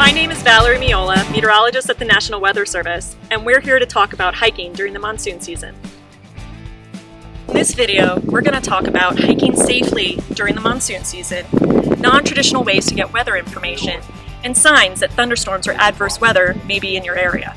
My name is Valerie Miola, meteorologist at the National Weather Service, and we're here to talk about hiking during the monsoon season. In this video, we're going to talk about hiking safely during the monsoon season, non-traditional ways to get weather information, and signs that thunderstorms or adverse weather may be in your area.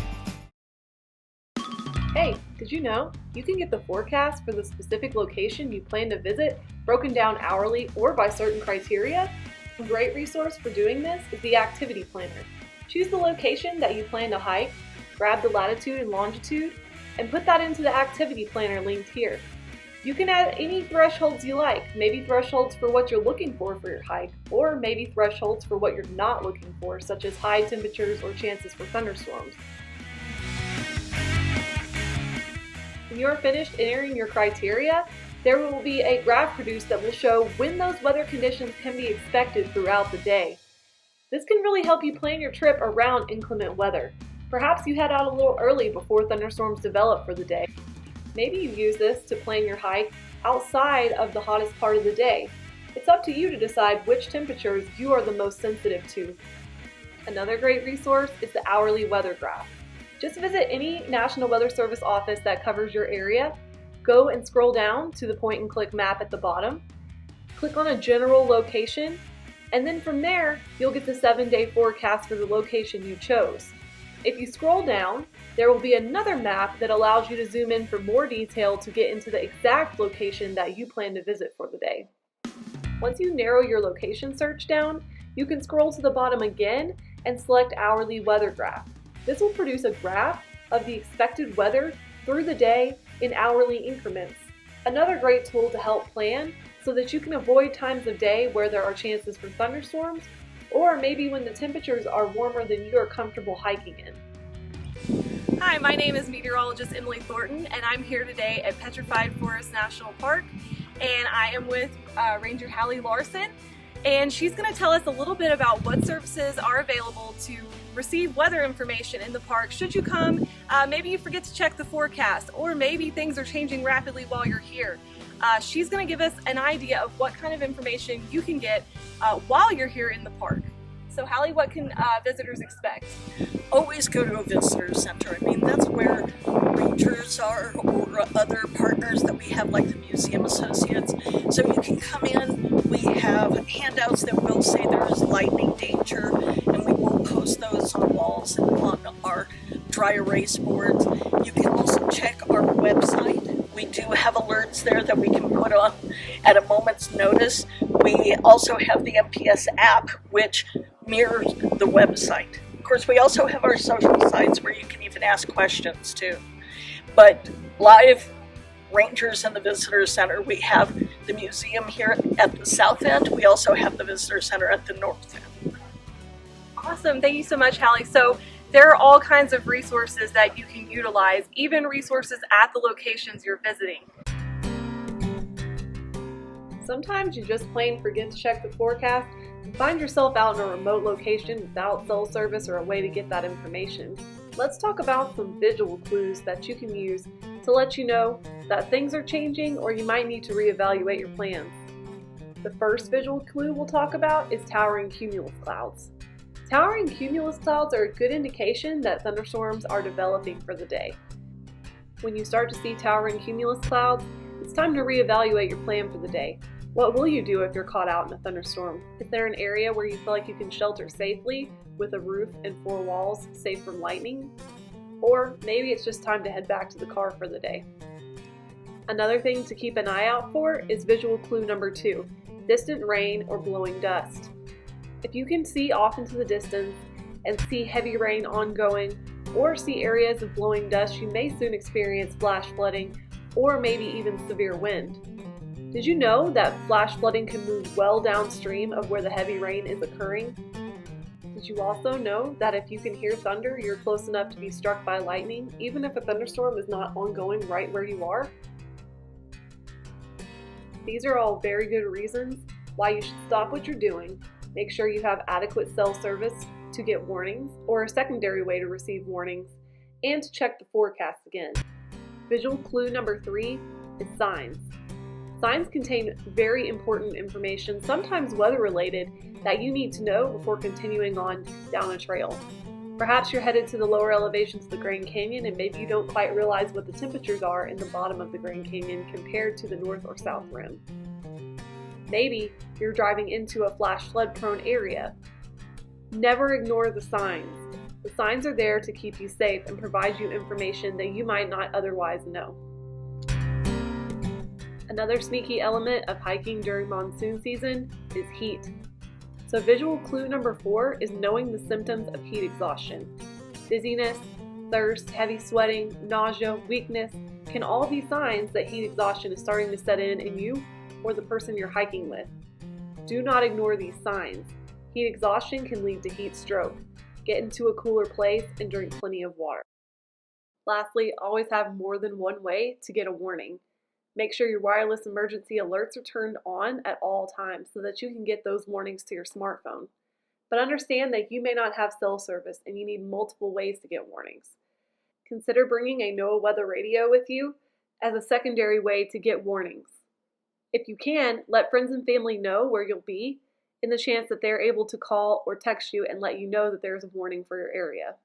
Hey, did you know you can get the forecast for the specific location you plan to visit broken down hourly or by certain criteria? A great resource for doing this is the Activity Planner. Choose the location that you plan to hike, grab the latitude and longitude, and put that into the Activity Planner linked here. You can add any thresholds you like, maybe thresholds for what you're looking for your hike, or maybe thresholds for what you're not looking for, such as high temperatures or chances for thunderstorms. When you are finished entering your criteria, there will be a graph produced that will show when those weather conditions can be expected throughout the day. This can really help you plan your trip around inclement weather. Perhaps you head out a little early before thunderstorms develop for the day. Maybe you use this to plan your hike outside of the hottest part of the day. It's up to you to decide which temperatures you are the most sensitive to. Another great resource is the hourly weather graph. Just visit any National Weather Service office that covers your area. Go and scroll down to the point and click map at the bottom. Click on a general location, and then from there, you'll get the 7-day forecast for the location you chose. If you scroll down, there will be another map that allows you to zoom in for more detail to get into the exact location that you plan to visit for the day. Once you narrow your location search down, you can scroll to the bottom again and select Hourly Weather Graph. This will produce a graph of the expected weather through the day in hourly increments. Another great tool to help plan so that you can avoid times of day where there are chances for thunderstorms, or maybe when the temperatures are warmer than you are comfortable hiking in. Hi, my name is meteorologist Emily Thornton, and I'm here today at Petrified Forest National Park, and I am with Ranger Hallie Larson, and she's going to tell us a little bit about what services are available to receive weather information in the park. Should you come, maybe you forget to check the forecast, or maybe things are changing rapidly while you're here. She's going to give us an idea of what kind of information you can get while you're here in the park. So Hallie, what can visitors expect? Always go to a visitor center. I mean, that's where rangers are or other partners that we have, like the museum associates. So you can come in. We have handouts that will say there is lightning danger, and we will post those on walls and on our dry erase boards. You can also check our website. We do have alerts there that we can put on at a moment's notice. We also have the MPS app, which mirrors the website. Of course, we also have our social sites where you can even ask questions too. But live rangers in the visitor center, we have the museum here at the south end. We also have the visitor center at the north end. Awesome, thank you so much, Hallie. So there are all kinds of resources that you can utilize, even resources at the locations you're visiting. Sometimes you just plain forget to check the forecast and find yourself out in a remote location without cell service or a way to get that information. Let's talk about some visual clues that you can use to let you know that things are changing or you might need to reevaluate your plans. The first visual clue we'll talk about is towering cumulus clouds. Towering cumulus clouds are a good indication that thunderstorms are developing for the day. When you start to see towering cumulus clouds, it's time to reevaluate your plan for the day. What will you do if you're caught out in a thunderstorm? Is there an area where you feel like you can shelter safely with a roof and 4 walls safe from lightning? Or maybe it's just time to head back to the car for the day. Another thing to keep an eye out for is visual clue number 2, distant rain or blowing dust. If you can see off into the distance and see heavy rain ongoing, or see areas of blowing dust, you may soon experience flash flooding or maybe even severe wind. Did you know that flash flooding can move well downstream of where the heavy rain is occurring? Did you also know that if you can hear thunder, you're close enough to be struck by lightning, even if a thunderstorm is not ongoing right where you are? These are all very good reasons why you should stop what you're doing, make sure you have adequate cell service to get warnings, or a secondary way to receive warnings, and to check the forecast again. Visual clue number 3 is signs. Signs contain very important information, sometimes weather-related, that you need to know before continuing on down a trail. Perhaps you're headed to the lower elevations of the Grand Canyon and maybe you don't quite realize what the temperatures are in the bottom of the Grand Canyon compared to the north or south rim. Maybe you're driving into a flash flood prone area. Never ignore the signs. The signs are there to keep you safe and provide you information that you might not otherwise know. Another sneaky element of hiking during monsoon season is heat. So visual clue number 4 is knowing the symptoms of heat exhaustion. Dizziness, thirst, heavy sweating, nausea, weakness can all be signs that heat exhaustion is starting to set in you or the person you're hiking with. Do not ignore these signs. Heat exhaustion can lead to heat stroke. Get into a cooler place and drink plenty of water. Lastly, always have more than one way to get a warning. Make sure your wireless emergency alerts are turned on at all times so that you can get those warnings to your smartphone. But understand that you may not have cell service and you need multiple ways to get warnings. Consider bringing a NOAA weather radio with you as a secondary way to get warnings. If you can, let friends and family know where you'll be in the chance that they're able to call or text you and let you know that there's a warning for your area.